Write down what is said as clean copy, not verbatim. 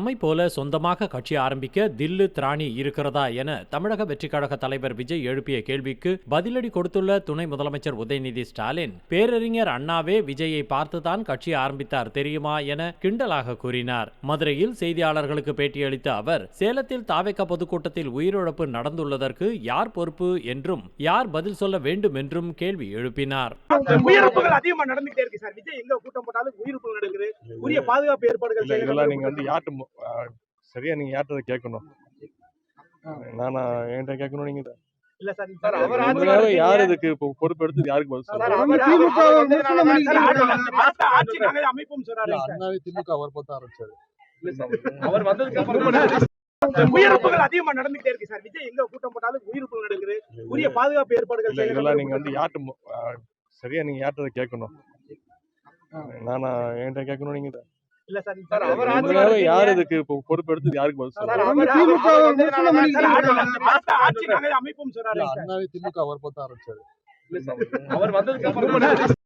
நம்மை போல சொந்தமாக கட்சி ஆரம்பிக்க தில்லு திராணி இருக்கிறதா என தமிழக வெற்றிக் கழக தலைவர் விஜய் எழுப்பிய கேள்விக்கு பதிலடி கொடுத்துள்ள துணை முதலமைச்சர் உதயநிதி ஸ்டாலின், பேரறிஞர் அண்ணாவே விஜயை பார்த்துதான் கட்சி ஆரம்பித்தார் தெரியுமா என கிண்டலாக கூறினார். மதுரையில் செய்தியாளர்களுக்கு பேட்டியளித்த அவர், சேலத்தில் தாவேகா பொதுக்கூட்டத்தில் உயிரிழப்பு நடந்துள்ளதற்கு யார் பொறுப்பு என்றும் யார் பதில் சொல்ல வேண்டும் என்றும் கேள்வி எழுப்பினார். உயிரிழப்புகள் அதிகமா நடந்துட்டே இருக்கு சார். விஜய் எங்க கூட்டம் போட்டாலும் உயிரிழப்புகள் நடக்குது. உரிய பாதுகாப்பு ஏற்பாடுகள் இதெல்லாம் நீங்க யார்கிட்ட சரியா நீங்க யார்கிட்ட கேட்கணும்? நானா என்கிட்ட கேட்கணும்? நீங்க இல்ல சார், யார் இதுக்கு பொறுப்பெடுத்து யாருக்கு பதில் சொல்றாரு? அமைப்பும் சொன்னாரு. அண்ணாவே திமுக அவர் பார்த்து ஆரம்பிச்சாரு. அவர் வந்ததுக்கு உயிரிழப்புகள் அதிகமா நடந்துட்டே இருக்கு சார். விஜய் எங்க கூட்டம் போட்டாலும் உயிரிழப்புகள் நடக்குது. உரிய பாதுகாப்பு ஏற்பாடுகள் இதெல்லாம் நீங்க யார்கிட்ட சரியா நீங்க யார்கிட்ட கேட்கணும்? நானா என்கிட்ட கேட்கணும்? நீங்க இல்ல சார், யார் இதுக்கு பொறுப்பெடுத்து யாருக்கு பதில் சொல்றாரு? அமைப்பும் சொன்னாரு. அண்ணாவே திமுக அவர் பார்த்து ஆரம்பிச்சாரு. அவர் வந்ததுக்கு